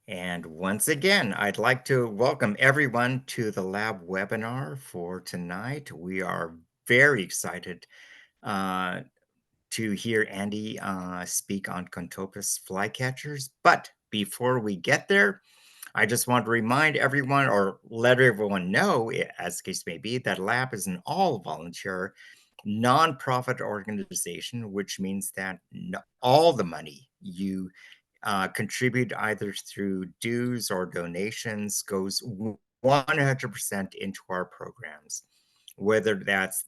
And once again, I'd like to welcome everyone to the lab webinar for tonight. We are very excited uh, to hear Andy speak on Contopus Flycatchers. But before we get there, I just want to remind everyone or let everyone know, as the case may be, that lab is an all-volunteer nonprofit organization, which means that all the money you contribute either through dues or donations goes 100% into our programs, whether that's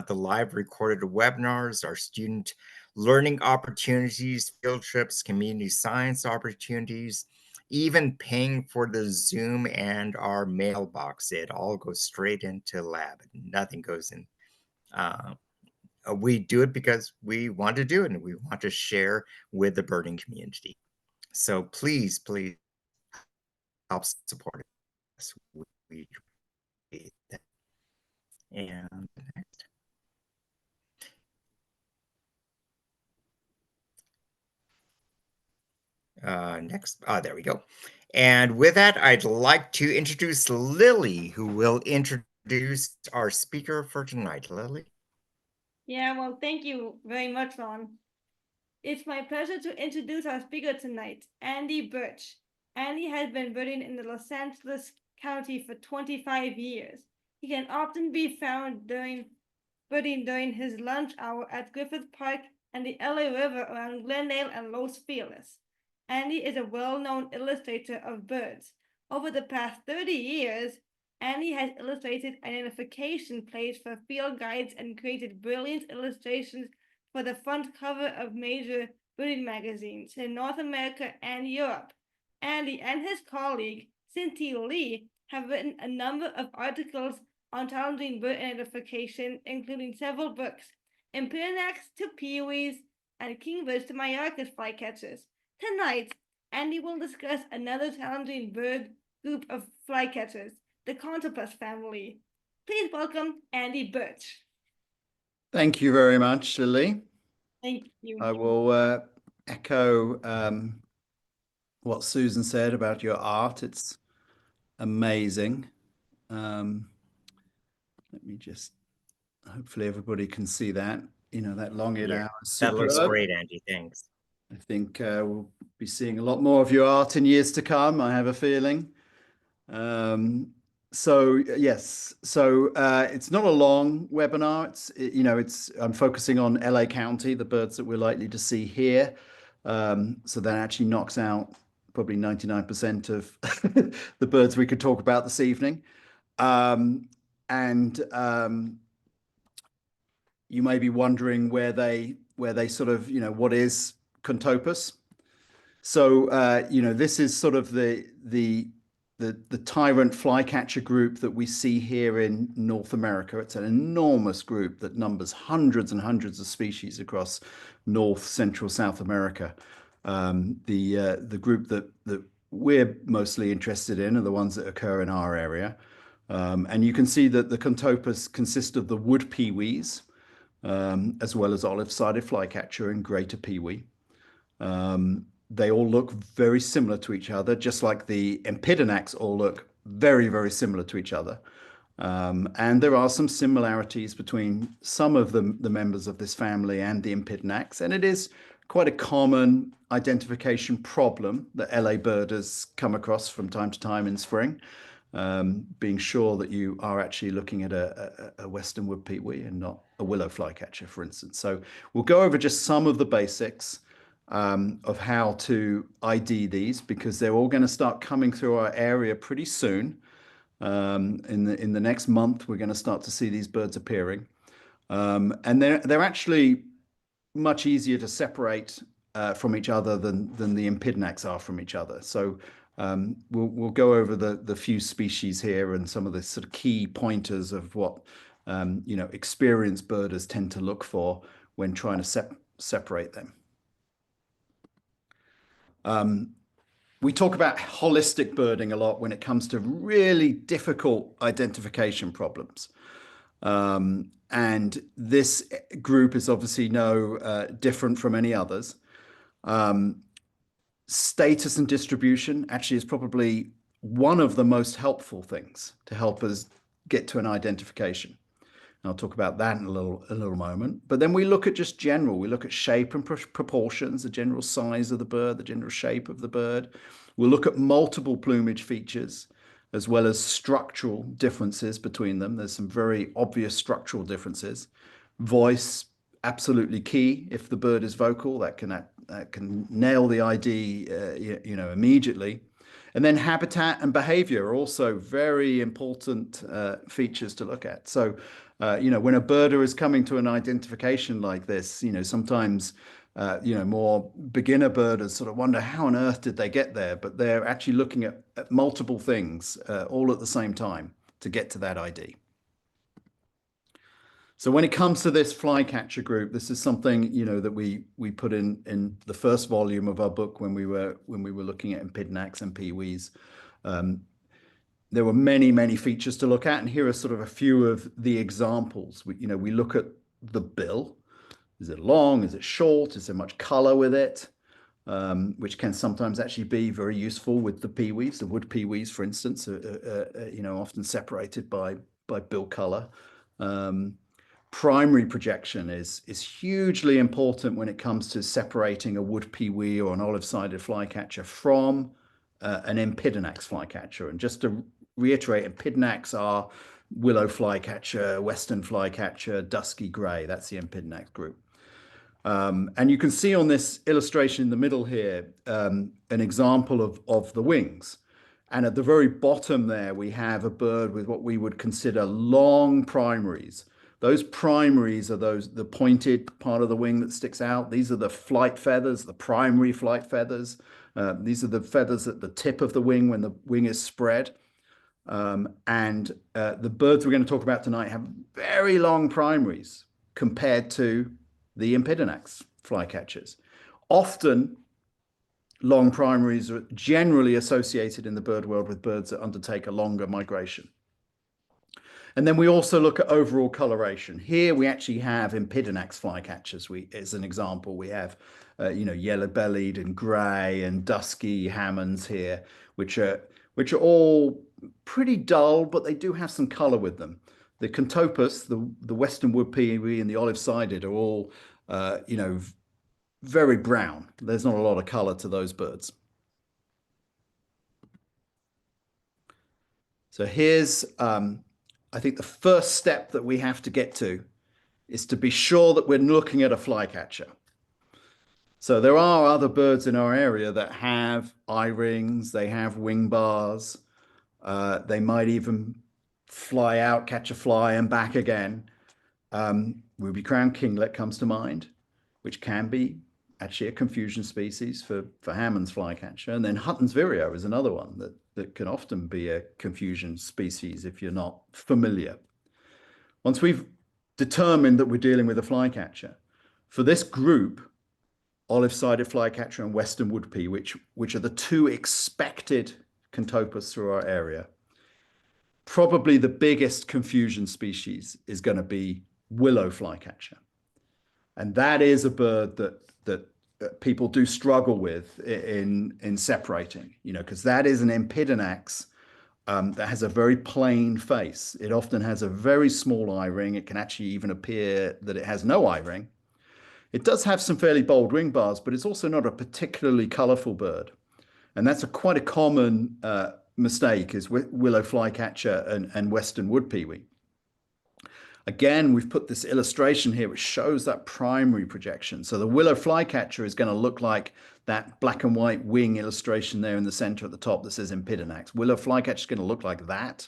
the live recorded webinars, our student learning opportunities, field trips, community science opportunities, even paying for the Zoom and our mailbox. It all goes straight into lab. Nothing goes in. Uh, we do it because we want to do it and we want to share with the birding community. So please help support us. We appreciate that. And next. There we go. And with that, I'd like to introduce Lily, who will introduce our speaker for tonight. Lily? Yeah, well, thank you very much, Ron. It's my pleasure to introduce our speaker tonight, Andy Birch. Andy has been birding in the Los Angeles County for 25 years. He can often be found birding during his lunch hour at Griffith Park and the LA River around Glendale and Los Feliz. Andy is a well-known illustrator of birds. Over the past 30 years, Andy has illustrated identification plates for field guides and created brilliant illustrations for the front cover of major birding magazines in North America and Europe. Andy and his colleague, Cynthia Lee, have written a number of articles on challenging bird identification, including several books, Impidinax to Pewees and Kingbirds to Mallorca's Flycatchers. Tonight, Andy will discuss another challenging bird group of flycatchers, the Contopus family. Please welcome Andy Birch. Thank you very much, Lily. Thank you. I will echo what Susan said about your art. It's amazing. Let me just, hopefully everybody can see that, that long-eared owl. That looks great, Andy. Thanks. I think we'll be seeing a lot more of your art in years to come, I have a feeling. So yes, so it's not a long webinar. I'm focusing on LA County, the birds that we're likely to see here. So that actually knocks out probably 99% of the birds we could talk about this evening. You may be wondering where they sort of, what is Contopus? So this is sort of the tyrant flycatcher group that we see here in North America. It's an enormous group that numbers hundreds and hundreds of species across North, Central, South America. The group that we're mostly interested in are the ones that occur in our area. And you can see that the Contopus consist of the wood pewees, as well as olive-sided flycatcher and greater pewee. They all look very similar to each other, just like the Impidinax all look very, very similar to each other. And there are some similarities between some of the members of this family and the Impidinax, and it is quite a common identification problem that LA birders come across from time to time in spring, being sure that you are actually looking at a Western wood pewee and not a willow flycatcher, for instance. So we'll go over just some of the basics of how to ID these, because they're all going to start coming through our area pretty soon. In the next month, we're going to start to see these birds appearing, and they're actually much easier to separate from each other than the Impidinax are from each other. So we'll go over the few species here and some of the sort of key pointers of what experienced birders tend to look for when trying to separate them. We talk about holistic birding a lot when it comes to really difficult identification problems. And this group is obviously no different from any others. status and distribution actually is probably one of the most helpful things to help us get to an identification. And I'll talk about that in a little moment. But then we look at just general. We look at shape and proportions, the general size of the bird, the general shape of the bird. We'll look at multiple plumage features, as well as structural differences between them. There's some very obvious structural differences. Voice, absolutely key. If the bird is vocal, that can nail the ID, immediately. And then habitat and behavior are also very important features to look at. So, when a birder is coming to an identification like this, sometimes, more beginner birders sort of wonder how on earth did they get there? But they're actually looking at multiple things all at the same time to get to that ID. So when it comes to this flycatcher group, this is something that we put in the first volume of our book when we were looking at Epidnacs and peewees. There were many features to look at, and here are sort of a few of the examples. We look at the bill. Is it long? Is it short? Is there much color with it? Which can sometimes actually be very useful with the peewees. The wood peewees, for instance, are often separated by bill color. Primary projection is hugely important when it comes to separating a wood pewee or an olive-sided flycatcher from an Epidnacs flycatcher. And just to reiterate, Epidnacs are willow flycatcher, western flycatcher, dusky gray. That's the Epidnacs group. And you can see on this illustration in the middle here an example of the wings. And at the very bottom there, we have a bird with what we would consider long primaries. Those primaries are the pointed part of the wing that sticks out. These are the flight feathers, the primary flight feathers. These are the feathers at the tip of the wing when the wing is spread. And the birds we're going to talk about tonight have very long primaries compared to the Epidnacs flycatchers. Often, long primaries are generally associated in the bird world with birds that undertake a longer migration. And then we also look at overall coloration. Here we actually have Epidnacs flycatchers. As an example, we have yellow-bellied and grey and dusky Hammonds here, which are all pretty dull, but they do have some color with them. The Contopus, the Western Wood Pewee, and the Olive-sided are all very brown. There's not a lot of color to those birds. So here's I think the first step that we have to get to is to be sure that we're looking at a flycatcher. So there are other birds in our area that have eye rings, they have wing bars, they might even fly out, catch a fly and back again. Ruby-crowned kinglet comes to mind, which can be actually a confusion species for Hammond's flycatcher. And then Hutton's vireo is another one that can often be a confusion species if you're not familiar. Once we've determined that we're dealing with a flycatcher, for this group, olive-sided flycatcher and western wood pewee, which are the two expected Contopus through our area, probably the biggest confusion species is going to be willow flycatcher. And that is a bird that people do struggle with in separating, because that is an Epidnacs that has a very plain face. It often has a very small eye ring. It can actually even appear that it has no eye ring. It does have some fairly bold wing bars, but it's also not a particularly colorful bird. And that's quite a common mistake, is willow flycatcher and western wood pewee. Again, we've put this illustration here which shows that primary projection. So the willow flycatcher is going to look like that black and white wing illustration there in the center at the top that says Epidnacs. Willow flycatcher is going to look like that.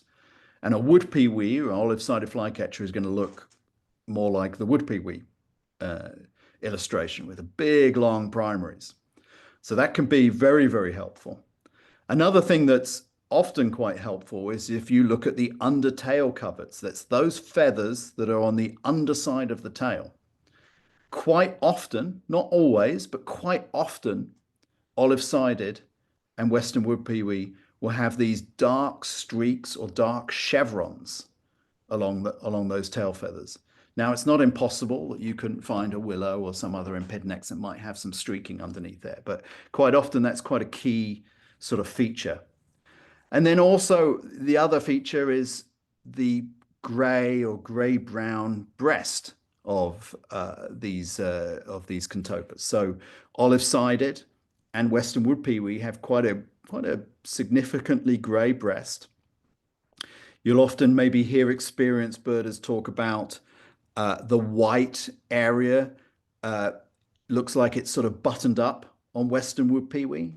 And a wood pewee, or olive-sided flycatcher, is going to look more like the wood pewee illustration with a big, long primaries. So that can be very, very helpful. Another thing that's often quite helpful is if you look at the undertail coverts. That's those feathers that are on the underside of the tail. Quite often, not always, but quite often, olive-sided and western wood pewee will have these dark streaks or dark chevrons along those tail feathers. Now, it's not impossible that you can find a willow or some other Empidonax that might have some streaking underneath there, but quite often that's quite a key sort of feature. And then also the other feature is the gray or gray-brown breast of these Contopus. So olive-sided and Western Wood Pewee have quite a significantly gray breast. You'll often maybe hear experienced birders talk about the white area looks like it's sort of buttoned up on Western Wood Pewee,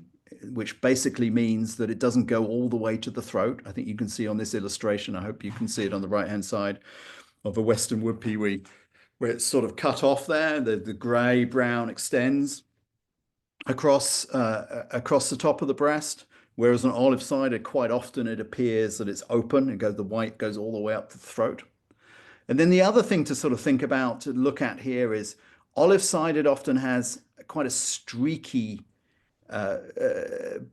which basically means that it doesn't go all the way to the throat. I think you can see on this illustration, I hope you can see it on the right-hand side of a Western Wood Pewee, where it's sort of cut off there. The gray-brown extends across the top of the breast, whereas on olive-sided, quite often it appears that it's open. The white goes all the way up to the throat. And then the other thing to sort of think about, to look at here, is olive-sided often has quite a streaky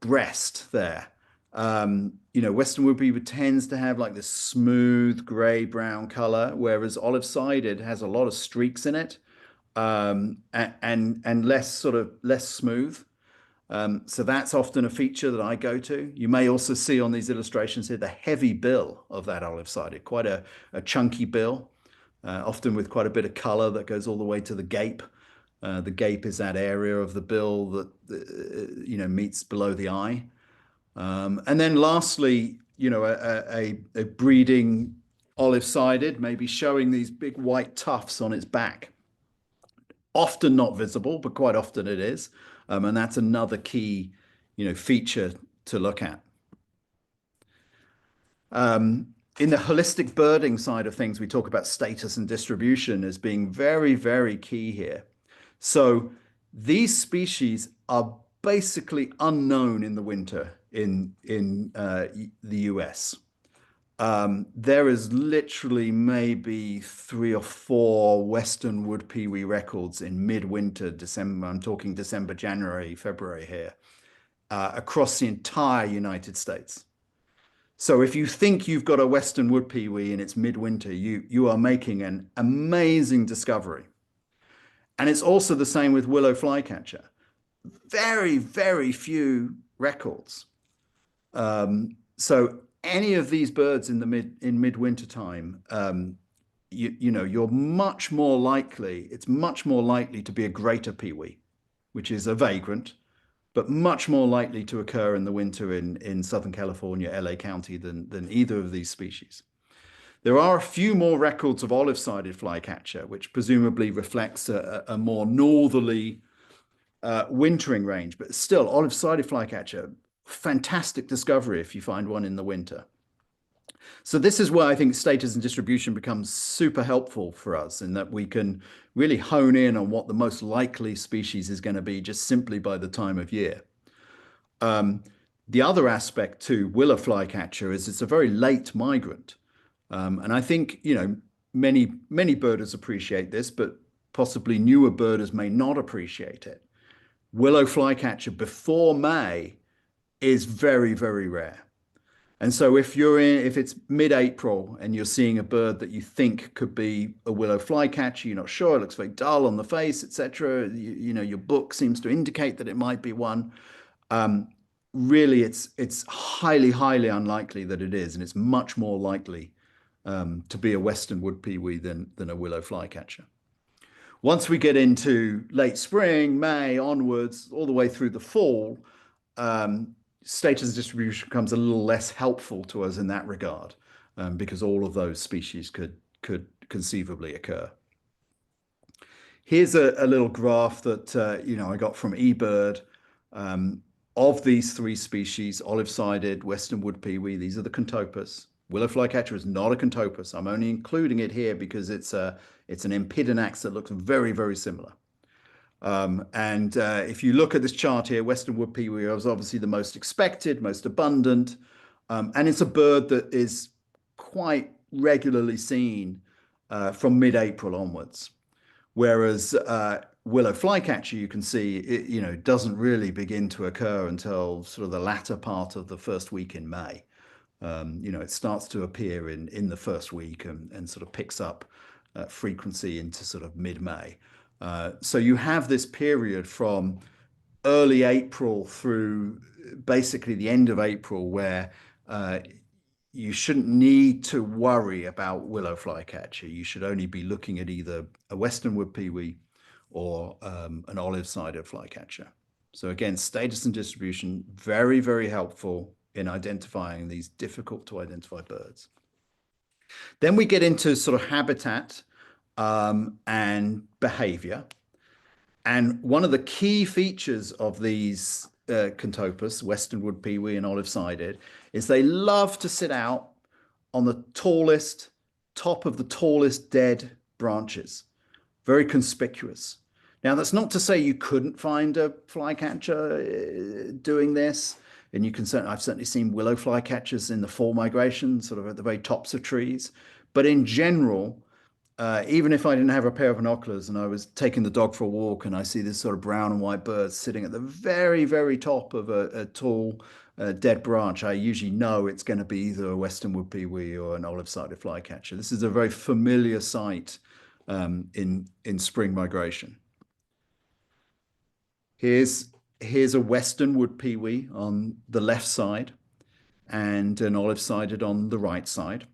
breast there. Western Wood Pewee tends to have like this smooth gray-brown color, whereas olive-sided has a lot of streaks in it, and less smooth. So that's often a feature that I go to. You may also see on these illustrations here the heavy bill of that olive-sided, quite a chunky bill, often with quite a bit of color that goes all the way to the gape. The gape is that area of the bill that meets below the eye. And then lastly, a breeding olive-sided may be showing these big white tufts on its back. Often not visible, but quite often it is. And that's another key, feature to look at. In the holistic birding side of things, we talk about status and distribution as being very, very key here. So these species are basically unknown in the winter in the US. There is literally maybe 3 or 4 Western Wood Pewee records in midwinter, December. I'm talking December, January, February here, across the entire United States. So if you think you've got a Western Wood Pewee and it's midwinter, you are making an amazing discovery. And it's also the same with willow flycatcher. Very, very few records. So any of these birds in midwinter time, you're much more likely, it's much more likely to be a greater pewee, which is a vagrant, but much more likely to occur in the winter in Southern California, LA County than either of these species. There are a few more records of olive-sided flycatcher, which presumably reflects a more northerly wintering range, but still olive-sided flycatcher, fantastic discovery if you find one in the winter. So this is where I think status and distribution becomes super helpful for us, in that we can really hone in on what the most likely species is going to be just simply by the time of year. The other aspect to willow flycatcher is it's a very late migrant. And I think, many birders appreciate this, but possibly newer birders may not appreciate it. Willow flycatcher before May is very, very rare. And so if it's mid-April and you're seeing a bird that you think could be a willow flycatcher, you're not sure, it looks very dull on the face, etc. Your book seems to indicate that it might be one. Really, it's highly, highly unlikely that it is, and it's much more likely to be a Western Wood Pewee than a willow flycatcher. Once we get into late spring, May onwards, all the way through the fall, status distribution becomes a little less helpful to us in that regard, because all of those species could conceivably occur. Here's a little graph that I got from eBird of these 3 species: olive-sided, Western Wood Pewee. These are the Contopus. Willow flycatcher is not a Contopus. I'm only including it here because it's an Empidonax that looks very, very similar. If you look at this chart here, Western Wood Pewee is obviously the most expected, most abundant, and it's a bird that is quite regularly seen from mid-April onwards. Whereas willow flycatcher, you can see, it doesn't really begin to occur until sort of the latter part of the first week in May. It starts to appear in the first week and sort of picks up frequency into sort of mid-May. So you have this period from early April through basically the end of April where you shouldn't need to worry about willow flycatcher. You should only be looking at either a Western Wood Pewee or an olive-sided flycatcher. So again, status and distribution, very, very helpful in identifying these difficult to identify birds. Then we get into sort of habitat and behavior. And one of the key features of these Contopus, Western Wood Pewee and olive-sided, is they love to sit out on the top of the tallest dead branches. Very conspicuous. Now, that's not to say you couldn't find a flycatcher doing this. And you can I've certainly seen willow flycatchers in the fall migration, sort of at the very tops of trees. But in general, even if I didn't have a pair of binoculars and I was taking the dog for a walk and I see this sort of brown and white bird sitting at the very, very top of a tall dead branch, I usually know it's going to be either a Western Wood Pewee or an olive-sided flycatcher. This is a very familiar sight in spring migration. Here's a Western Wood Pewee on the left side and an olive-sided on the right side.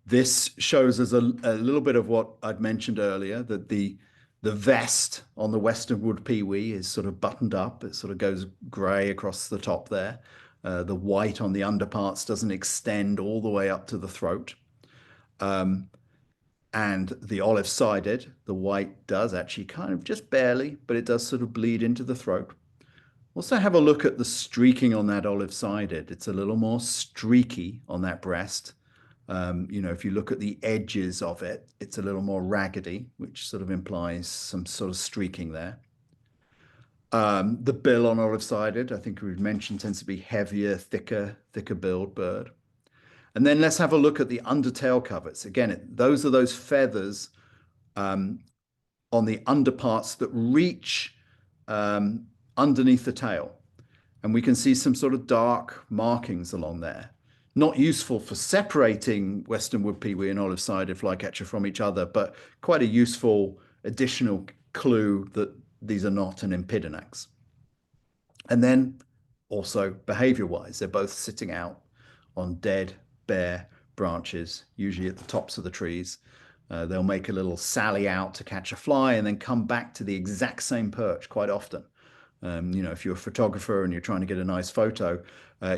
This shows us a little bit of what I'd mentioned earlier, that the vest on the Western Wood Pewee is sort of buttoned up. It sort of goes gray across the top there. The white on the underparts doesn't extend all the way up to the throat. And the olive-sided, the white does actually kind of just barely, but it does sort of bleed into the throat. Also have a look at the streaking on that olive-sided. It's a little more streaky on that breast. You know, if you look at the edges of it, it's a little more raggedy, which sort of implies some sort of streaking there. The bill on olive-sided, I think we've mentioned, tends to be heavier, thicker billed bird. And then let's have a look at the undertail coverts. Again, those are those feathers on the underparts that reach underneath the tail. And we can see some sort of dark markings along there. Not useful for separating Western Wood Pewee and olive-sided flycatcher from each other, but quite a useful additional clue that these are not an Empidonax. And then also behavior-wise, they're both sitting out on dead, bare branches, usually at the tops of the trees. They'll make a little sally out to catch a fly and then come back to the exact same perch quite often. You know, if you're a photographer and you're trying to get a nice photo,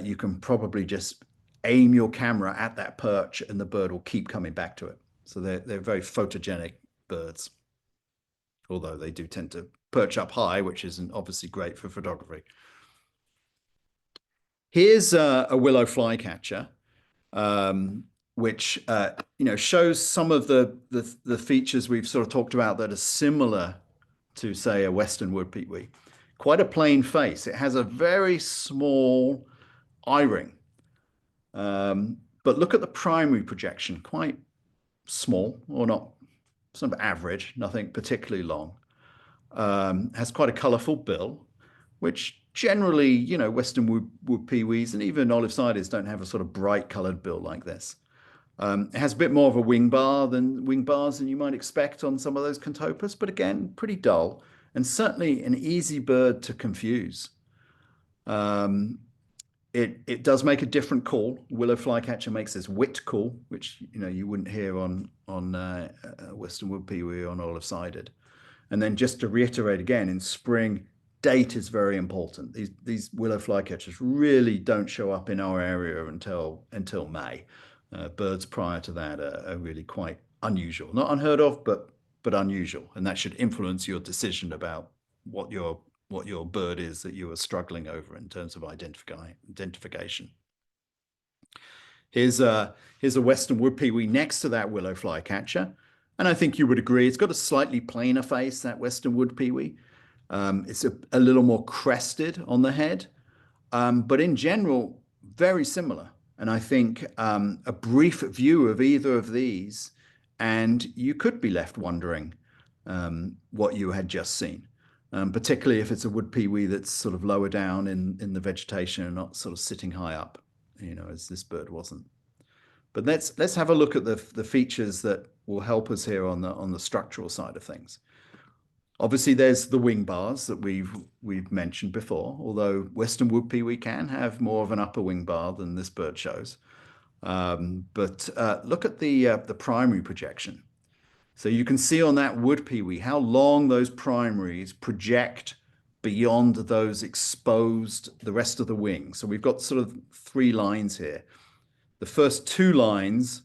you can probably just aim your camera at that perch and the bird will keep coming back to it. So they're very photogenic birds, although they do tend to perch up high, which isn't obviously great for photography. Here's a willow flycatcher, which you know, shows some of the features we've sort of talked about that are similar to, say, a Western Wood Pewee. Quite a plain face. It has a very small eye ring. But look at the primary projection, quite small, or not, sort of average, nothing particularly long. Has quite a colorful bill, which generally, you know, Western Wood Pewees and even olive-sideds don't have a sort of bright colored bill like this. It has a bit more of a wing bars than you might expect on some of those Contopus, but again, pretty dull and certainly an easy bird to confuse. It does make a different call. Willow flycatcher makes this whit call, which, you know, you wouldn't hear on Western Wood Pewee or on olive-sided. And then just to reiterate again, in spring, date is very important. These willow flycatchers really don't show up in our area until May. Birds prior to that are really quite unusual, not unheard of, but unusual, and that should influence your decision about what your bird is that you are struggling over in terms of identification. Here's a Western Wood Pewee next to that willow flycatcher, and I think you would agree it's got a slightly plainer face, that Western Wood Pewee. It's a little more crested on the head, but in general, very similar. And I think a brief view of either of these, and you could be left wondering what you had just seen, particularly if it's a Wood Pewee that's sort of lower down in the vegetation and not sort of sitting high up, you know, as this bird wasn't. But let's have a look at the features that will help us here on the structural side of things. Obviously, there's the wing bars that we've mentioned before, although Western Wood Pewee can have more of an upper wing bar than this bird shows. But look at the primary projection. So you can see on that wood pewee how long those primaries project beyond those exposed, the rest of the wing. So we've got sort of 3 lines here. The first 2 lines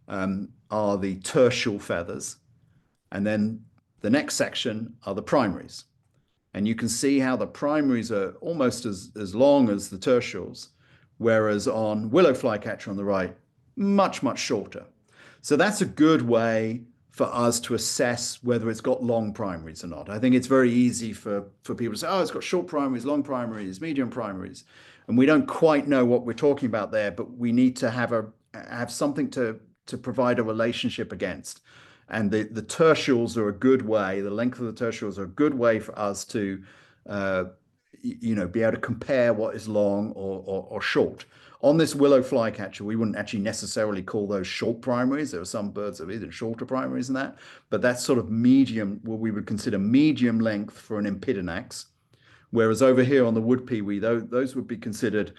are the tertial feathers, and then the next section are the primaries. And you can see how the primaries are almost as long as the tertials, whereas on willow flycatcher on the right, much, much shorter. So that's a good way for us to assess whether it's got long primaries or not. I think it's very easy for people to say, oh, it's got short primaries, long primaries, medium primaries. And we don't quite know what we're talking about there, but we need to have something to provide a relationship against. And the tertials are a good way, the length of the tertials are a good way for us to be able to compare what is long or short. On this willow flycatcher, we wouldn't actually necessarily call those short primaries. There are some birds that have even shorter primaries than that, but that's sort of medium, what we would consider medium length for an Empidonax. Whereas over here on the wood pewee, those would be considered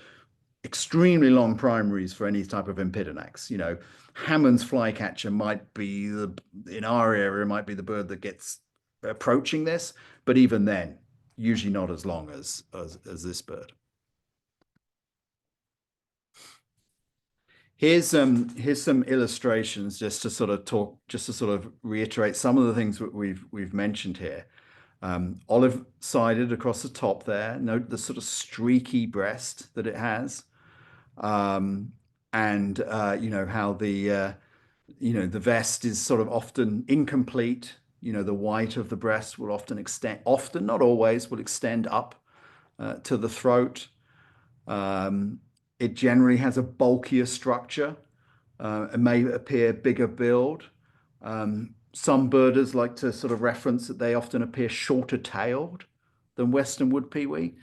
extremely long primaries for any type of Empidonax. Hammond's flycatcher might be in our area, might be the bird that gets approaching this, but even then, usually not as long as this bird. Here's some illustrations just to sort of reiterate some of the things that we've mentioned here. Olive-sided across the top there. Note the sort of streaky breast that it has, and how the vest is sort of often incomplete. The white of the breast will often extend, not always, will extend up to the throat. It generally has a bulkier structure. It may appear bigger build. Some birders like to sort of reference that they often appear shorter tailed than Western Wood Pewee.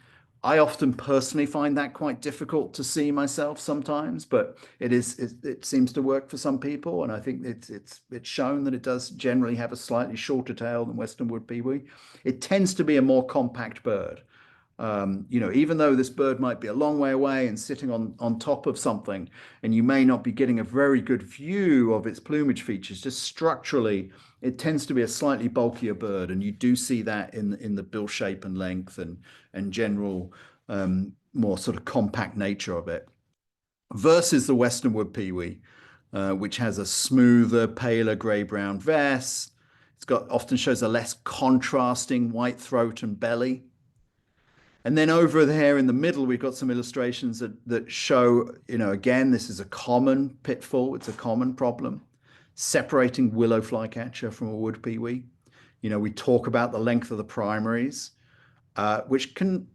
I often personally find that quite difficult to see myself sometimes, but it seems to work for some people, and I think it's shown that it does generally have a slightly shorter tail than Western Wood Pewee. It tends to be a more compact bird. Even though this bird might be a long way away and sitting on top of something, and you may not be getting a very good view of its plumage features, just structurally, it tends to be a slightly bulkier bird, and you do see that in the bill shape and length and general more sort of compact nature of it, versus the Western Wood Pewee, which has a smoother, paler grey-brown vest. Often shows a less contrasting white throat and belly. And then over there in the middle, we've got some illustrations that show, again, this is a common pitfall. It's a common problem, separating willow flycatcher from a wood pewee. We talk about the length of the primaries, which can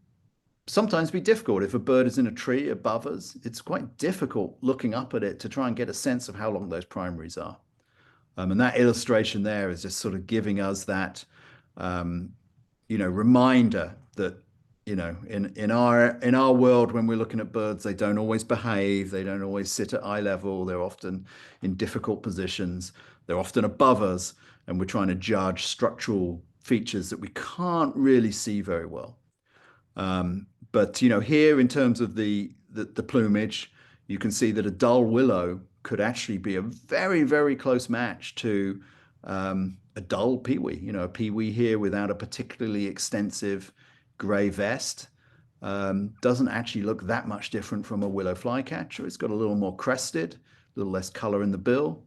sometimes be difficult. If a bird is in a tree above us, it's quite difficult looking up at it to try and get a sense of how long those primaries are. And that illustration there is just sort of giving us that, reminder that, in our world, when we're looking at birds, they don't always behave. They don't always sit at eye level. They're often in difficult positions. They're often above us, and we're trying to judge structural features that we can't really see very well. But here in terms of the plumage, you can see that a dull willow could actually be a very, very close match to a dull pewee. A pewee here without a particularly extensive gray vest doesn't actually look that much different from a willow flycatcher. It's got a little more crested, a little less color in the bill.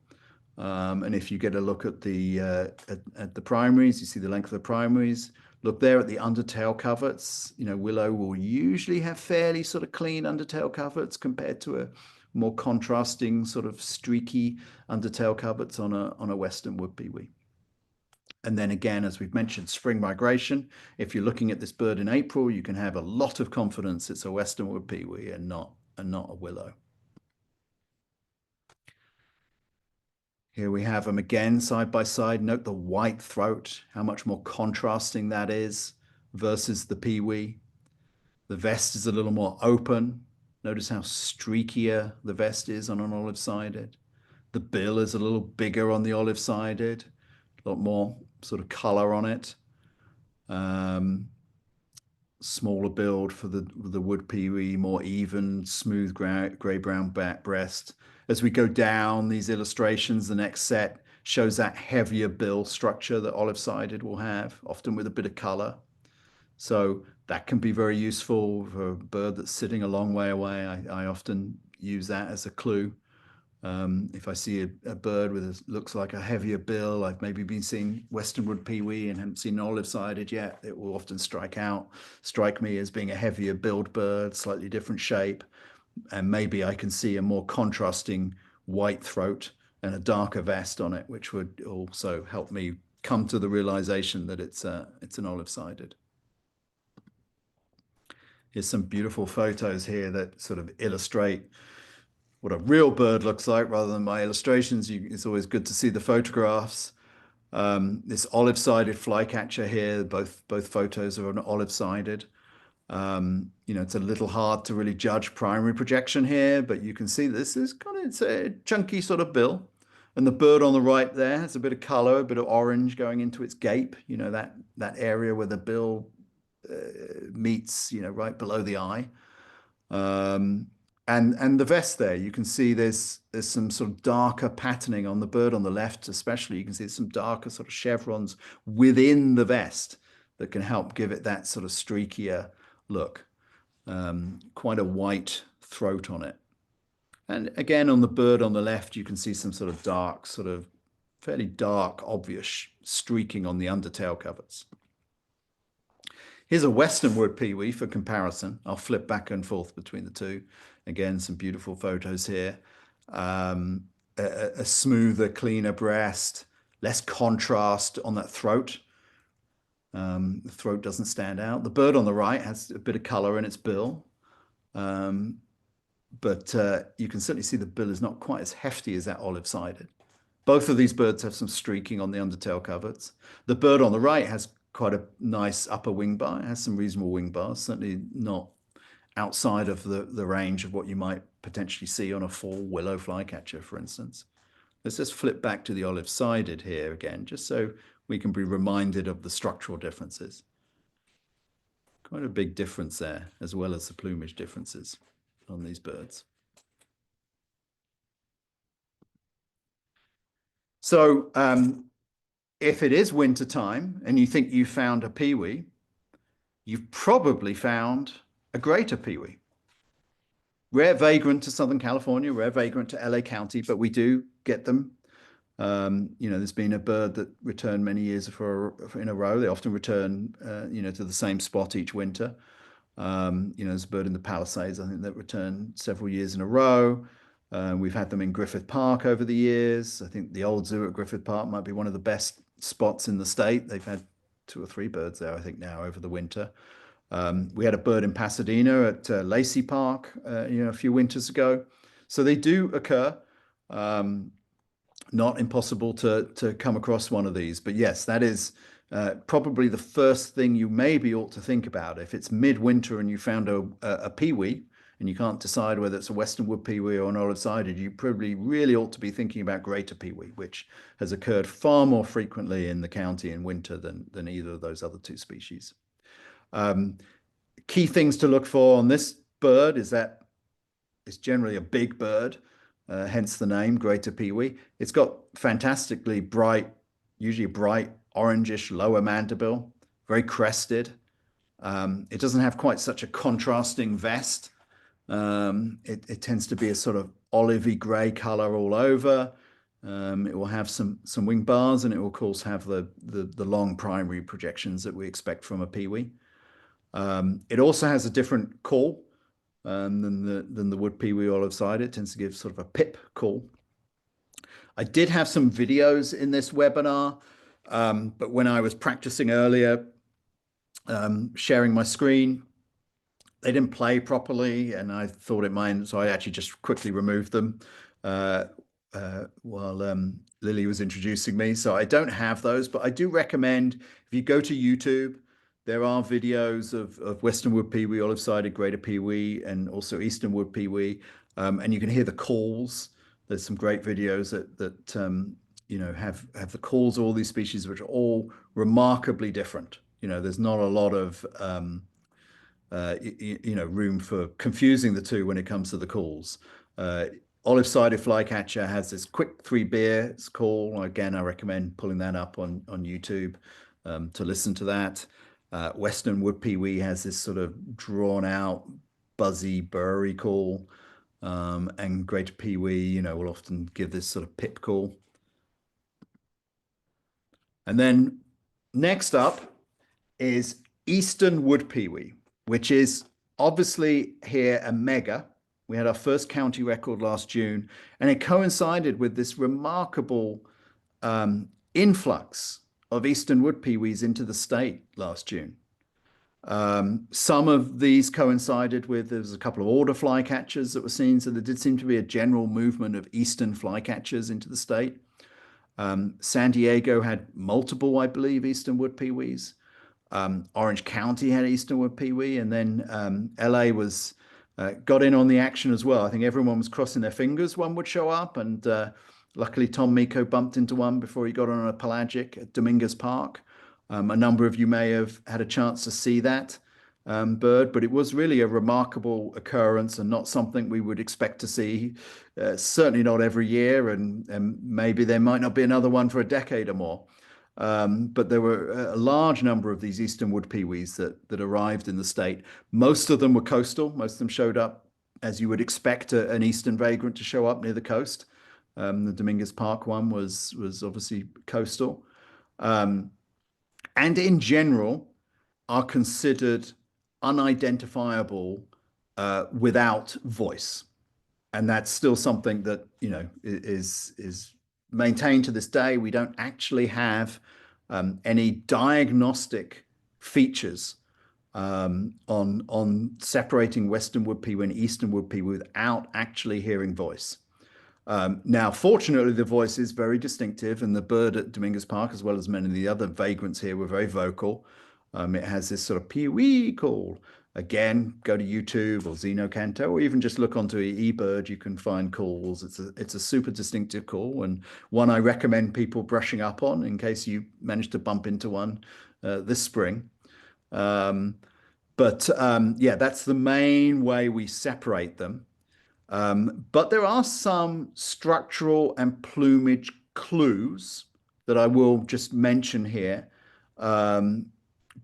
And if you get a look at the primaries, you see the length of the primaries. Look there at the undertail coverts. Willow will usually have fairly sort of clean undertail coverts compared to a more contrasting sort of streaky undertail coverts on a Western Wood Pewee. And then again, as we've mentioned, spring migration. If you're looking at this bird in April, you can have a lot of confidence it's a Western Wood Pewee and not a willow. Here we have them again, side by side. Note the white throat, how much more contrasting that is versus the pewee. The vest is a little more open. Notice how streakier the vest is on an olive-sided. The bill is a little bigger on the olive-sided, a lot more sort of color on it. Smaller build for the wood pewee, more even, smooth gray-brown breast. As we go down these illustrations, the next set shows that heavier bill structure that olive-sided will have, often with a bit of color. So that can be very useful for a bird that's sitting a long way away. I often use that as a clue. If I see a bird with looks like a heavier bill, I've maybe been seeing Western Wood Pewee and haven't seen an olive-sided yet, it will often strike me as being a heavier billed bird, slightly different shape. And maybe I can see a more contrasting white throat and a darker vest on it, which would also help me come to the realization that it's an olive-sided. Here's some beautiful photos here that sort of illustrate what a real bird looks like rather than my illustrations. It's always good to see the photographs. This olive-sided flycatcher here, both photos are an olive-sided. It's a little hard to really judge primary projection here, but you can see this is it's a chunky sort of bill. And the bird on the right there has a bit of color, a bit of orange going into its gape, that area where the bill meets, right below the eye. And the vest there, you can see there's some sort of darker patterning on the bird on the left, especially. You can see some darker sort of chevrons within the vest that can help give it that sort of streakier look. Quite a white throat on it. And again, on the bird on the left, you can see some sort of dark, sort of fairly dark, obvious streaking on the undertail coverts. Here's a Western Wood Pewee for comparison. I'll flip back and forth between the two. Again, some beautiful photos here. A smoother, cleaner breast, less contrast on that throat. The throat doesn't stand out. The bird on the right has a bit of color in its bill. But you can certainly see the bill is not quite as hefty as that olive-sided. Both of these birds have some streaking on the undertail coverts. The bird on the right has quite a nice upper wing bar. It has some reasonable wing bars, certainly not outside of the range of what you might potentially see on a full willow flycatcher, for instance. Let's just flip back to the olive-sided here again, just so we can be reminded of the structural differences. Quite a big difference there, as well as the plumage differences on these birds. So if it is winter time and you think you found a pewee, you've probably found a greater pewee. Rare vagrant to Southern California, rare vagrant to LA County, but we do get them. There's been a bird that returned many years in a row. They often return, to the same spot each winter. There's a bird in the Palisades, I think, that returned several years in a row. We've had them in Griffith Park over the years. I think the old zoo at Griffith Park might be one of the best spots in the state. They've had 2 or 3 birds there, I think, now over the winter. We had a bird in Pasadena at Lacey Park, a few winters ago. So they do occur. Not impossible to come across one of these. But yes, that is probably the first thing you maybe ought to think about. If it's midwinter and you found a pewee and you can't decide whether it's a Western Wood Pewee or an olive-sided, you probably really ought to be thinking about greater pewee, which has occurred far more frequently in the county in winter than either of those other 2 species. Key things to look for on this bird is that it's generally a big bird, hence the name, greater pewee. It's got fantastically bright, usually bright orangish lower mandible, very crested. It doesn't have quite such a contrasting vest. It tends to be a sort of olivey gray color all over. It will have some wing bars, and it will of course have the long primary projections that we expect from a pewee. It also has a different call than the wood pewee olive-sided. It tends to give sort of a pip call. I did have some videos in this webinar, but when I was practicing earlier, sharing my screen, they didn't play properly, and I thought it might, so I actually just quickly removed them while Lily was introducing me. So I don't have those, but I do recommend, if you go to YouTube, there are videos of Western Wood Pewee, olive-sided, greater pewee, and also Eastern Wood Pewee, and you can hear the calls There's some great videos that you know, have the calls of all these species, which are all remarkably different. You know, there's not a lot of you know, room for confusing the two when it comes to the calls. Olive-sided Flycatcher has this quick 3 beers call. Again, I recommend pulling that up on YouTube to listen to that. Western Wood Pewee has this sort of drawn out, buzzy, burry call. And Greater Pewee, you know, will often give this sort of pip call. And then next up is Eastern Wood Pewee, which is obviously here a mega. We had our first county record last June, and it coincided with this remarkable influx of Eastern Wood Pewees into the state last June. Some of these coincided with, there was a couple of order flycatchers that were seen, so there did seem to be a general movement of Eastern flycatchers into the state. San Diego had multiple, I believe, Eastern Wood Pewees. Orange County had Eastern Wood Pewee, and then LA was got in on the action as well. I think everyone was crossing their fingers one would show up, and luckily Tom Miko bumped into one before he got on a pelagic at Dominguez Park. A number of you may have had a chance to see that bird, but it was really a remarkable occurrence and not something we would expect to see, certainly not every year, and maybe there might not be another one for a decade or more. But there were a large number of these Eastern Wood Pewees that arrived in the state. Most of them were coastal. Most of them showed up as you would expect an Eastern vagrant to show up near the coast. The Dominguez Park one was obviously coastal. And in general are considered unidentifiable without voice. And that's still something that, you know, is maintained to this day. We don't actually have any diagnostic features on separating Western Wood Pewee and Eastern Wood Pewee without actually hearing voice. Now, fortunately, the voice is very distinctive, and the bird at Dominguez Park, as well as many of the other vagrants here, were very vocal. It has this sort of pewee call. Again, go to YouTube or Xenocanto, or even just look onto eBird. You can find calls. It's a super distinctive call, and one I recommend people brushing up on in case you manage to bump into one this spring. Yeah, that's the main way we separate them. But there are some structural and plumage clues that I will just mention here,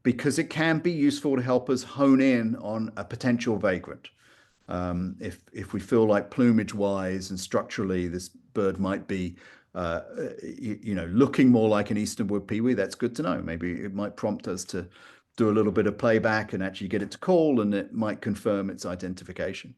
because it can be useful to help us hone in on a potential vagrant. If we feel like plumage-wise and structurally this bird might be, you know, looking more like an Eastern Wood Pewee, that's good to know. Maybe it might prompt us to do a little bit of playback and actually get it to call, and it might confirm its identification.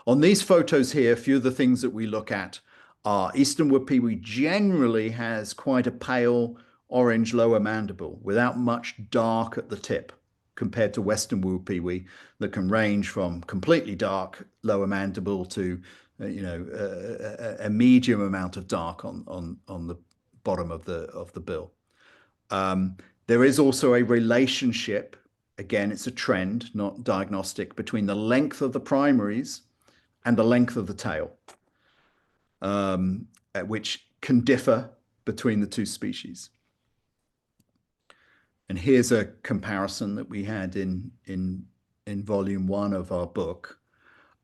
On these photos here, a few of the things that we look at are Eastern Wood Pewee generally has quite a pale orange lower mandible without much dark at the tip, compared to Western Wood Pewee that can range from completely dark lower mandible to you know, a medium amount of dark on the bottom of the bill. There is also a relationship, again, it's a trend, not diagnostic, between the length of the primaries and the length of the tail, which can differ between the two species. And here's a comparison that we had in volume 1 of our book.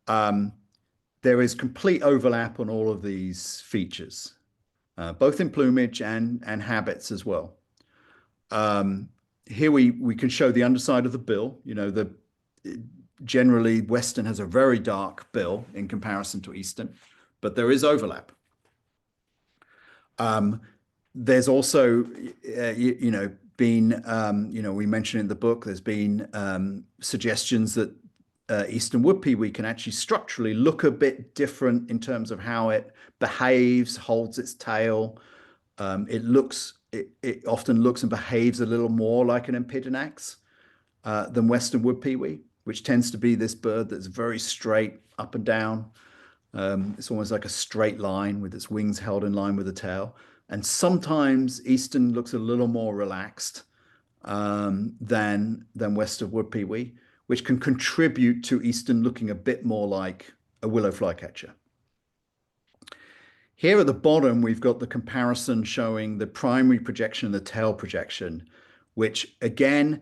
There is complete overlap on all of these features, both in plumage and habits as well. Here we can show the underside of the bill. You know, generally Western has a very dark bill in comparison to Eastern, but there is overlap. There's also, you know, been, you know, we mentioned in the book, there's been suggestions that Eastern Wood Pewee can actually structurally look a bit different in terms of how it behaves, holds its tail. It often looks and behaves a little more like an Empidonax than Western Wood Pewee, which tends to be this bird that's very straight up and down. It's almost like a straight line with its wings held in line with the tail. And sometimes Eastern looks a little more relaxed than Western Wood Pewee, which can contribute to Eastern looking a bit more like a willow flycatcher. Here at the bottom, we've got the comparison showing the primary projection and the tail projection, which again,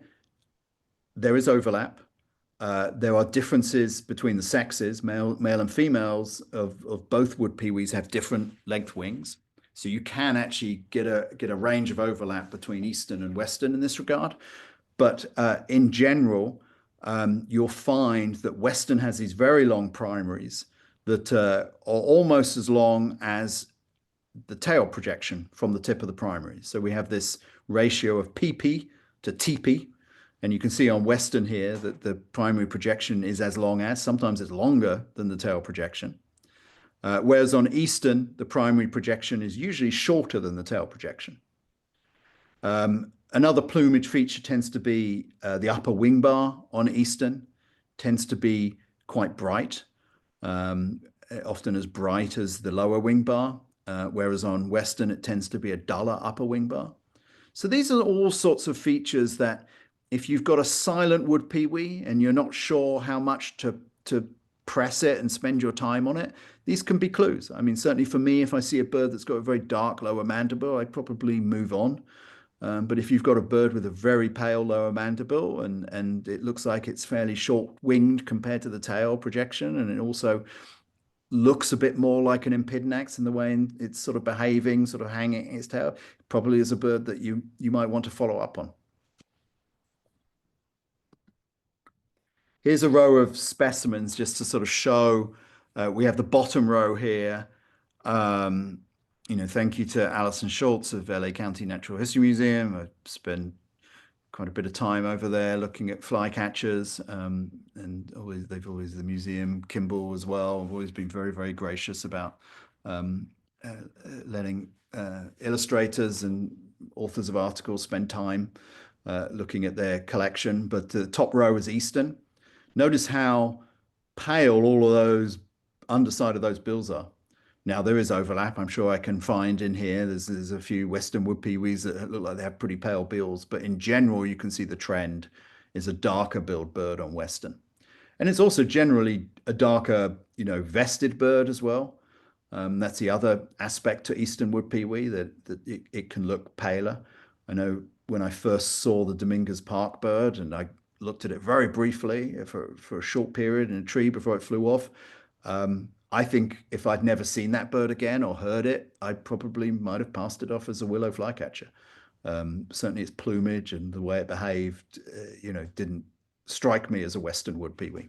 there is overlap. There are differences between the sexes, male and females of both wood pewees have different length wings. So you can actually get a range of overlap between Eastern and Western in this regard. But in general, you'll find that Western has these very long primaries that are almost as long as the tail projection from the tip of the primary. So we have this ratio of PP to TP. And you can see on Western here that the primary projection is as long as, sometimes it's longer than the tail projection. Whereas on Eastern, the primary projection is usually shorter than the tail projection. Another plumage feature tends to be the upper wing bar on Eastern, tends to be quite bright, often as bright as the lower wing bar, whereas on Western, it tends to be a duller upper wing bar. So these are all sorts of features that if you've got a silent wood pewee and you're not sure how much to press it and spend your time on it, these can be clues. I mean, certainly for me, if I see a bird that's got a very dark lower mandible, I'd probably move on. But if you've got a bird with a very pale lower mandible and it looks like it's fairly short-winged compared to the tail projection, and it also looks a bit more like an Impidinax in the way it's sort of behaving, sort of hanging its tail, probably is a bird that you might want to follow up on. Here's a row of specimens just to sort of show. We have the bottom row here. Thank you to Alison Schultz of LA County Natural History Museum. I spent quite a bit of time over there looking at flycatchers, and the museum, Kimball as well, have always been very, very gracious about letting illustrators and authors of articles spend time looking at their collection. But the top row is Eastern. Notice how pale all of those underside of those bills are. Now there is overlap. I'm sure I can find in here. There's a few Western wood pewees that look like they have pretty pale bills, but in general, you can see the trend is a darker billed bird on Western. And it's also generally a darker, vested bird as well. That's the other aspect to Eastern wood pewee, that it can look paler. I know when I first saw the Dominguez Park bird, and I looked at it very briefly for a short period in a tree before it flew off. I think if I'd never seen that bird again or heard it, I probably might have passed it off as a willow flycatcher. Certainly its plumage and the way it behaved, didn't strike me as a Western wood pewee.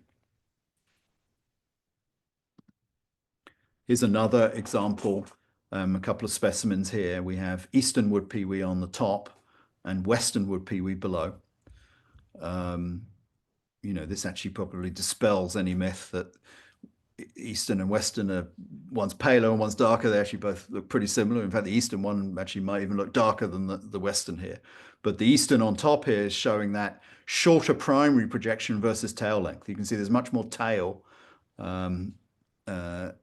Here's another example, a couple of specimens here. We have Eastern wood pewee on the top and Western wood pewee below. This actually probably dispels any myth that Eastern and Western are, one's paler and one's darker. They actually both look pretty similar. In fact, the Eastern one actually might even look darker than the Western here. But the Eastern on top here is showing that shorter primary projection versus tail length. You can see there's much more tail on the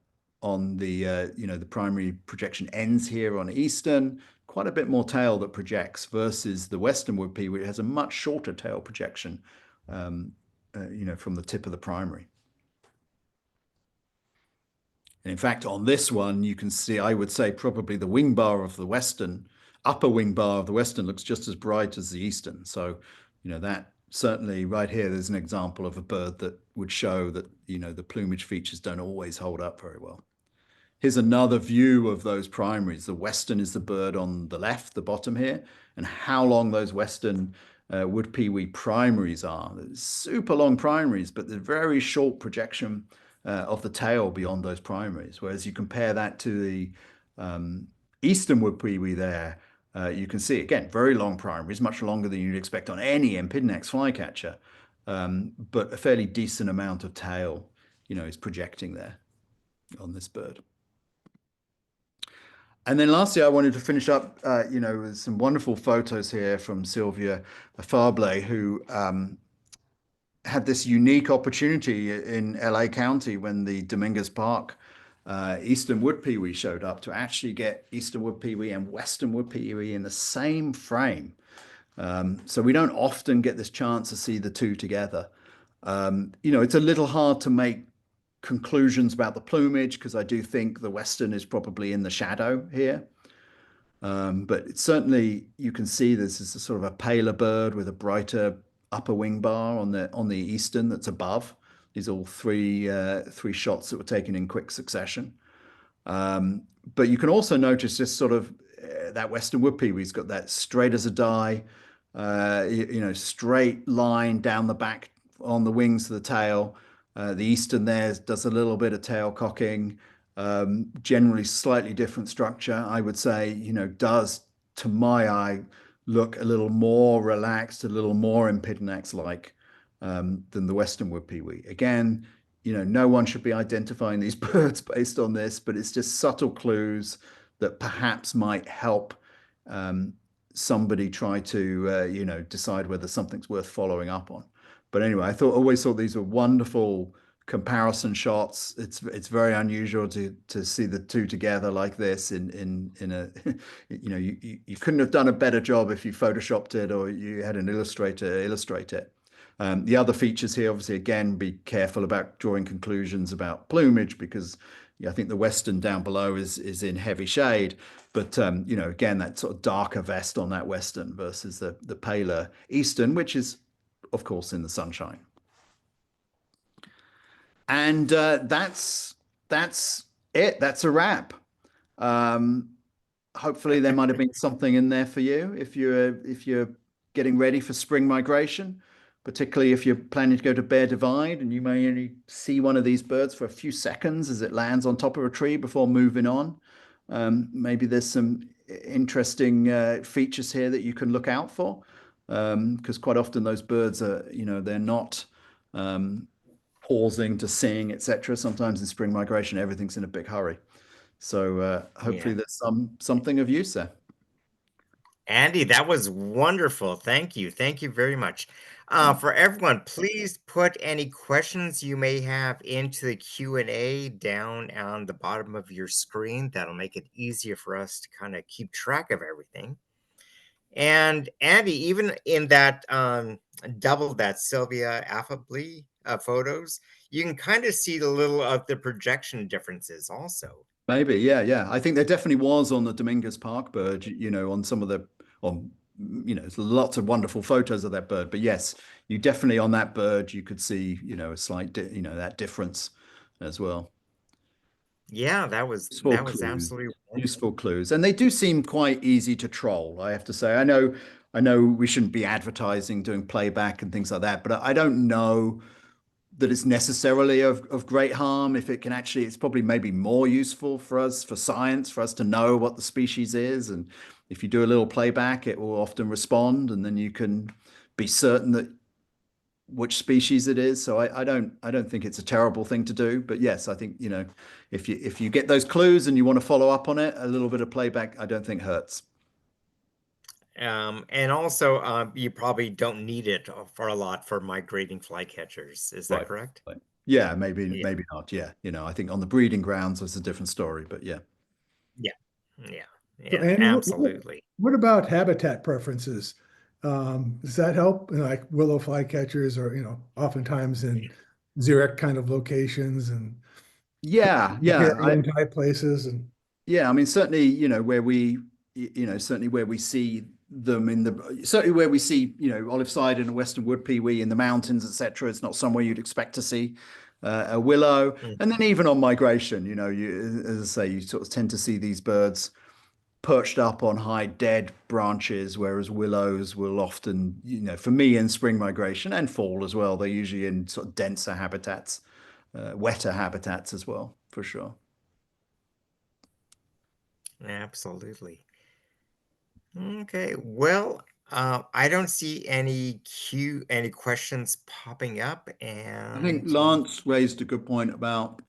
primary projection ends here on Eastern, quite a bit more tail that projects versus the Western wood pewee, which has a much shorter tail projection, from the tip of the primary. And in fact, on this one, you can see, I would say probably the wing bar of the Western, upper wing bar of the Western looks just as bright as the Eastern. So, that certainly right here, there's an example of a bird that would show that, the plumage features don't always hold up very well. Here's another view of those primaries. The Western is the bird on the left, the bottom here, and how long those Western wood pewee primaries are. They're super long primaries, but they're very short projection of the tail beyond those primaries. Whereas you compare that to the Eastern wood pewee there, you can see, again, very long primaries, much longer than you'd expect on any Impidinax flycatcher, but a fairly decent amount of tail, is projecting there on this bird. And then lastly, I wanted to finish up, with some wonderful photos here from Sylvia Fablé, who had this unique opportunity in LA County when the Dominguez Park Eastern wood pewee showed up to actually get Eastern wood pewee and Western wood pewee in the same frame. So we don't often get this chance to see the two together. It's a little hard to make conclusions about the plumage, because I do think the Western is probably in the shadow here. But it's certainly, you can see this is a sort of a paler bird with a brighter upper wing bar on the Eastern that's above. These are all three shots that were taken in quick succession. But you can also notice just sort of that Western Wood Pewee's got that straight as a die, straight line down the back on the wings of the tail. The Eastern there does a little bit of tail cocking. Generally slightly different structure, I would say, does, to my eye, look a little more relaxed, a little more Impidinax-like than the Western Wood Pewee. Again, no one should be identifying these birds based on this, but it's just subtle clues that perhaps might help somebody try to, decide whether something's worth following up on. But anyway, always thought these were wonderful comparison shots. It's very unusual to see the two together like this in a you couldn't have done a better job if you photoshopped it or you had an illustrator illustrate it. The other features here, obviously, again, be careful about drawing conclusions about plumage, because I think the Western down below is in heavy shade, but again, that sort of darker vest on that Western versus the paler Eastern, which is of course in the sunshine. And that's it. That's a wrap. Hopefully there might have been something in there for you if you're getting ready for spring migration, particularly if you're planning to go to Bear Divide and you may only see one of these birds for a few seconds as it lands on top of a tree before moving on. Maybe there's some interesting features here that you can look out for, because quite often those birds are, they're not pausing to sing, etc. Sometimes in spring migration, everything's in a big hurry. So hopefully there's something of use there. Andy, that was wonderful. Thank you. Thank you very much. For everyone, please put any questions you may have into the Q&A down on the bottom of your screen. That'll make it easier for us to kind of keep track of everything. And Andy, even in that double that Sylvia affably photos, you can kind of see a little of the projection differences also. Maybe, yeah. I think there definitely was on the Dominguez Park bird, on some of the, there's lots of wonderful photos of that bird. But yes, you definitely on that bird, you could see, a slight, that difference as well. Yeah, that was absolutely wonderful. Useful clues, and they do seem quite easy to troll, I have to say. I know we shouldn't be advertising doing playback and things like that, but I don't know that it's necessarily of great harm. If it can actually, it's probably maybe more useful for us, for science, for us to know what the species is. And if you do a little playback, it will often respond, and then you can be certain that which species it is. So I don't think it's a terrible thing to do. But yes, I think, if you get those clues and you want to follow up on it, a little bit of playback, I don't think hurts. And also, you probably don't need it for a lot for migrating flycatchers. Is that correct? Right. Yeah, maybe not. Yeah, I think on the breeding grounds it's a different story, but yeah. Yeah, So, Andy, absolutely. What about habitat preferences? Does that help? Like willow flycatchers, or oftentimes in xeric kind of locations and type places, and I mean, certainly, where we see them certainly where we see, olive-sided and Western Wood Pewee in the mountains, etc. It's not somewhere you'd expect to see a willow. And then even on migration, as I say, you sort of tend to see these birds perched up on high dead branches, whereas willows will often, for me in spring migration and fall as well, they're usually in sort of denser habitats, wetter habitats as well, for sure. Absolutely. Okay, well, I don't see any questions popping up, and I think Lance raised a good point about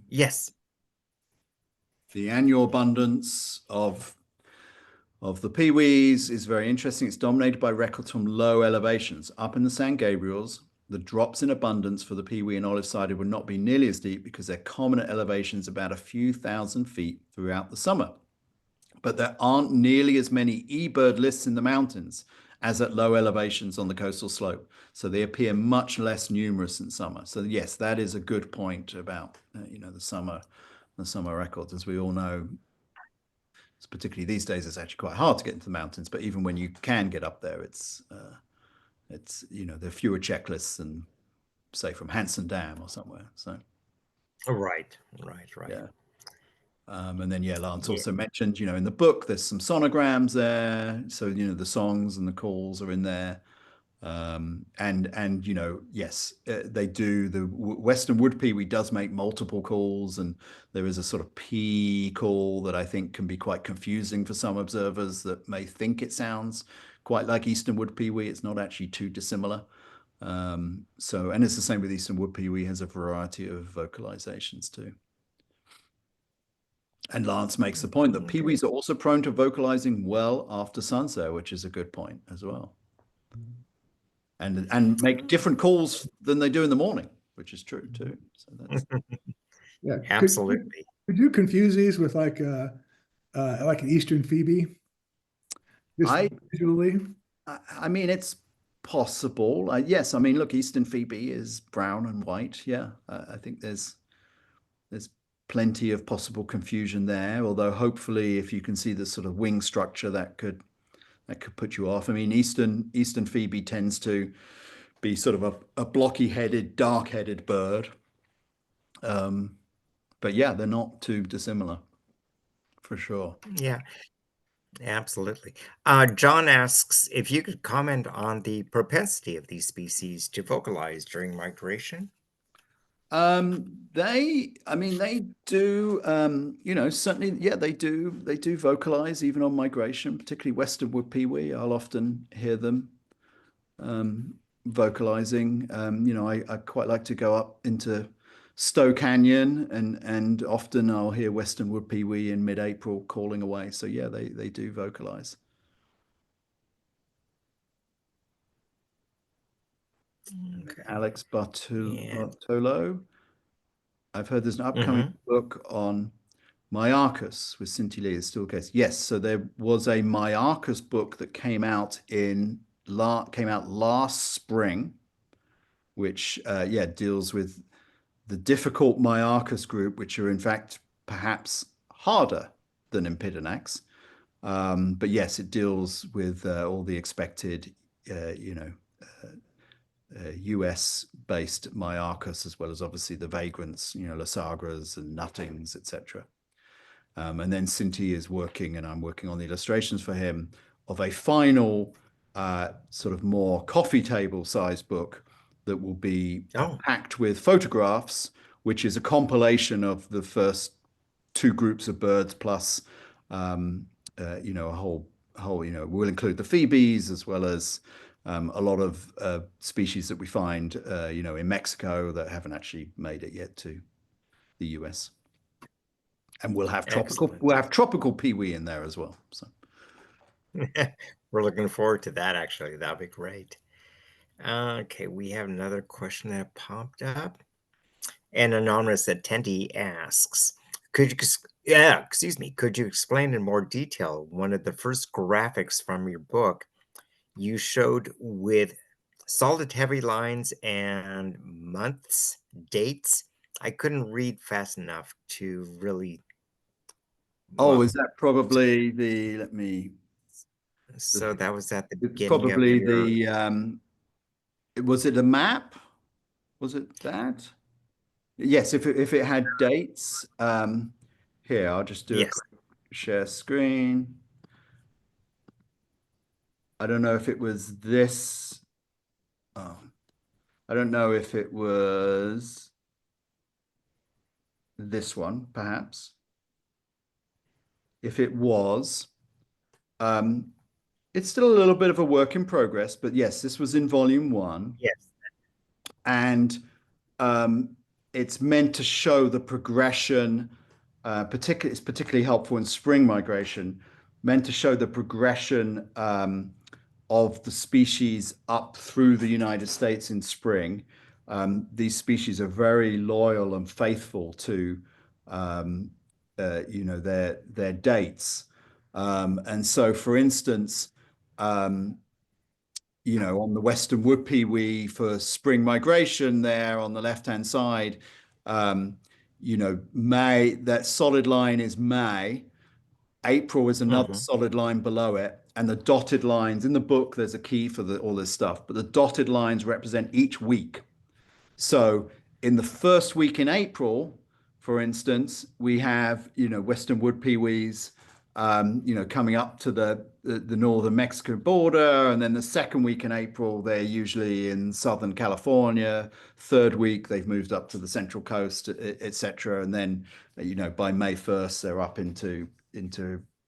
yes, the annual abundance of the peewees is very interesting. It's dominated by records from low elevations. Up in the San Gabriels, the drops in abundance for the pewee and olive-sided would not be nearly as deep because they're common at elevations about a few thousand feet throughout the summer. But there aren't nearly as many eBird lists in the mountains, as at low elevations on the coastal slope. So they appear much less numerous in summer. So yes, that is a good point about the summer records. As we all know, particularly these days, it's actually quite hard to get into the mountains. But even when you can get up there, it's there are fewer checklists than, say, from Hanson Dam or somewhere. So Right. yeah. And then, Lance also mentioned, in the book, there's some sonograms there. So, the songs and the calls are in there. Yes, they do. The Western Wood Pewee does make multiple calls, and there is a sort of P call that I think can be quite confusing for some observers that may think it sounds quite like Eastern Wood Pewee. It's not actually too dissimilar. And it's the same with Eastern Wood Pewee, has a variety of vocalizations too. And Lance makes the point that peewees are also prone to vocalizing well after sunset, which is a good point as well. And make different calls than they do in the morning, which is true too. So that's Yeah, absolutely. Could you confuse these with like an Eastern Phoebe? Visually? I mean, it's possible. Yes, I mean, look, Eastern Phoebe is brown and white. Yeah, I think there's plenty of possible confusion there. Although hopefully, if you can see the sort of wing structure, that could put you off. I mean, Eastern Phoebe tends to be sort of a blocky-headed, dark-headed bird. But yeah, they're not too dissimilar, for sure. Yeah, absolutely. John asks if you could comment on the propensity of these species to vocalize during migration. They do, certainly, yeah, they do vocalize even on migration, particularly Western Wood Pewee. I'll often hear them vocalizing. I quite like to go up into Stowe Canyon, and often I'll hear Western Wood Pewee in mid-April calling away. So yeah, they do vocalize. Okay. Alex Bartolo. I've heard there's an upcoming book on Myarchus with Scintillate. Is still the case. Yes, so there was a Myarchus book that came out last spring, which deals with the difficult Myarchus group, which are in fact perhaps harder than Empidonax. But yes, it deals with all the expected, US-based Myarchus, as well as obviously the vagrants, Lysagras and Nuttings, etc. And then Cinti is working, and I'm working on the illustrations for him, of a final sort of more coffee table size book that will be packed with photographs, which is a compilation of the first two groups of birds plus a whole we'll include the phoebes as well as a lot of species that we find in Mexico that haven't actually made it yet to the US. And we'll have tropical pewee in there as well. So we're looking forward to that. Actually, that'll be great. Okay, we have another question that popped up. An anonymous attendee asks, could you explain in more detail one of the first graphics from your book you showed with solid heavy lines and months, dates? I couldn't read fast enough to really. Is that probably the? Let me. So that was at the beginning. Probably the. Was it a map? Was it that? Yes, if it had dates. Here, I'll just do a quick share screen. I don't know if it was this. I don't know if it was this one, perhaps. If it was, it's still a little bit of a work in progress, but yes, this was in volume 1. Yes. And it's meant to show the progression, it's particularly helpful in spring migration, meant to show the progression of the species up through the United States in spring. These species are very loyal and faithful to their dates. And so, for instance, on the Western Wood Pewee for spring migration there on the left-hand side, May, that solid line is May. April is another solid line below it. And the dotted lines in the book, there's a key for all this stuff, but the dotted lines represent each week. So in the first week in April, for instance, we have, Western Wood Pewees, coming up to the northern Mexico border. And then the second week in April, they're usually in Southern California. Third week, they've moved up to the Central Coast, etc. And then, by May 1st, they're up into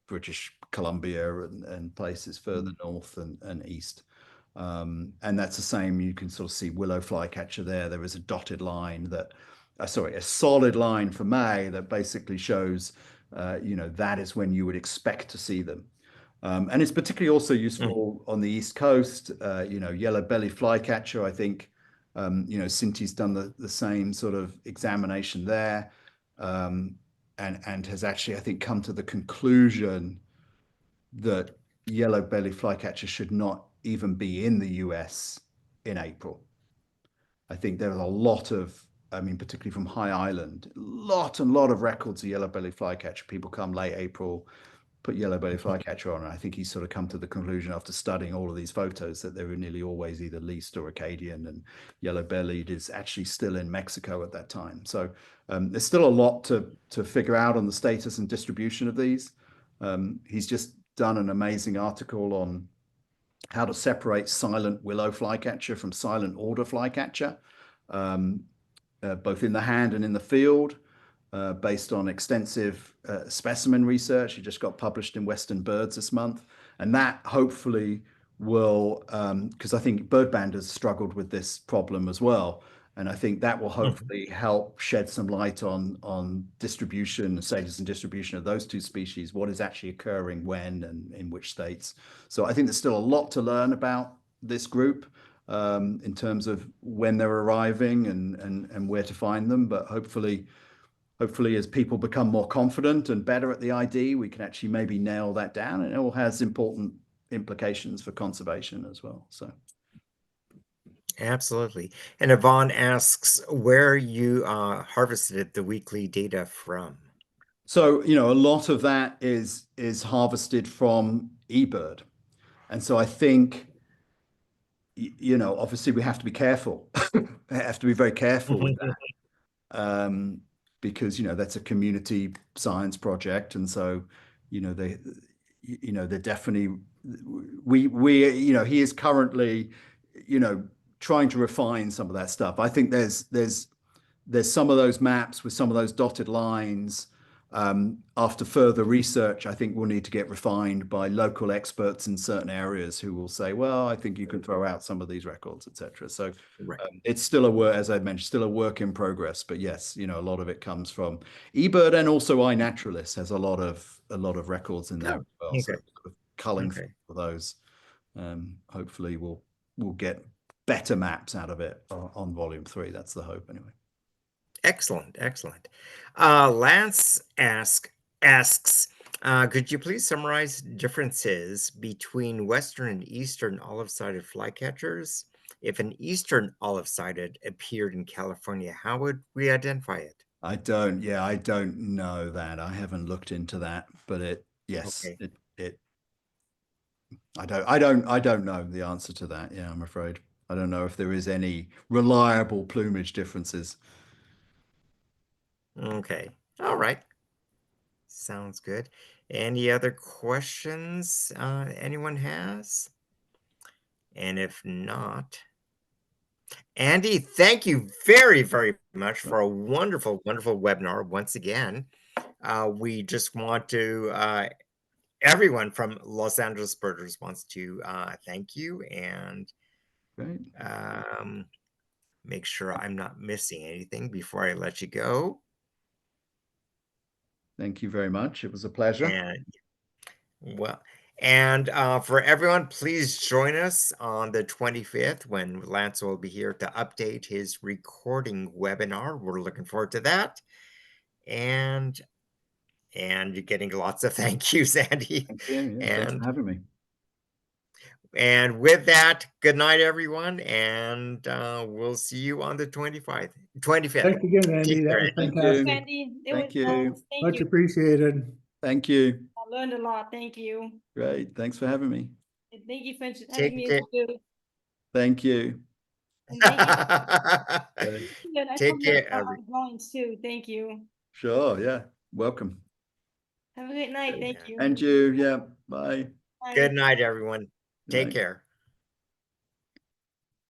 British Columbia and places further north and east. And that's the same. You can sort of see willow flycatcher there. There is a dotted line a solid line for May that basically shows, that is when you would expect to see them. And it's particularly also useful on the East Coast, yellow belly flycatcher. I think, Cinti's done the same sort of examination there. And has actually, I think, come to the conclusion that yellow belly flycatcher should not even be in the US in April. I think there's a lot of, particularly from High Island, a lot of records of yellow belly flycatcher. People come late April, put yellow belly flycatcher on, and I think he's sort of come to the conclusion after studying all of these photos that they were nearly always either leased or Acadian, and yellow bellied is actually still in Mexico at that time. So there's still a lot to figure out on the status and distribution of these. He's just done an amazing article on how to separate silent willow flycatcher from silent order flycatcher, both in the hand and in the field, based on extensive specimen research. It just got published in Western Birds this month. And that hopefully will, because I think bird banders struggled with this problem as well. And I think that will hopefully help shed some light on distribution, status and distribution of those two species, what is actually occurring when and in which states. So I think there's still a lot to learn about this group in terms of when they're arriving and where to find them. But hopefully as people become more confident and better at the ID, we can actually maybe nail that down, and it all has important implications for conservation as well. So. Absolutely. And Yvonne asks where you harvested the weekly data from. So, a lot of that is harvested from eBird. And so I think, obviously we have to be careful. We have to be very careful with that. Because, that's a community science project. And so, they're definitely, he is currently, trying to refine some of that stuff. I think there's some of those maps with some of those dotted lines. After further research, I think will need to get refined by local experts in certain areas who will say, well, I think you can throw out some of these records, etc. So it's still a work, as I mentioned, still a work in progress. But yes, a lot of it comes from eBird, and also iNaturalist has a lot of records in there as well. So sort of culling for those. Hopefully we'll get better maps out of it on volume 3. That's the hope anyway. Excellent. Lance asks, could you please summarize differences between Western and Eastern olive-sided flycatchers? If an Eastern olive-sided appeared in California, how would we identify it? I don't know that. I haven't looked into that, but I don't know the answer to that. Yeah, I'm afraid. I don't know if there is any reliable plumage differences. Okay. All right. Sounds good. Any other questions anyone has? And if not, Andy, thank you very, very much for a wonderful, wonderful webinar once again. We just want to, everyone from Los Angeles Birders wants to thank you and make sure I'm not missing anything before I let you go. Thank you very much. It was a pleasure. And for everyone, please join us on the 25th when Lance will be here to update his recording webinar. We're looking forward to that. And you're getting lots of thank yous, Andy. Thank you. Yeah, thanks for having me. And with that, good night, everyone, and we'll see you on the 25th, 25th. Thanks again, Take Andy. That care. was Thank you. fantastic. Andy, it Thank was you. nice. Thank Much you. appreciated. Thank you. I learned a lot. Thank you. Great. Thanks for having me. And thank you for Take having me care. introduced. Thank you. And thank you. Great. Good. I Take told you care, about my drawings too. Thank you. Sure. Yeah. Welcome. Have a great night. Thank you. And you. Yeah. Bye. Bye. Good night, everyone. Good Take night. care.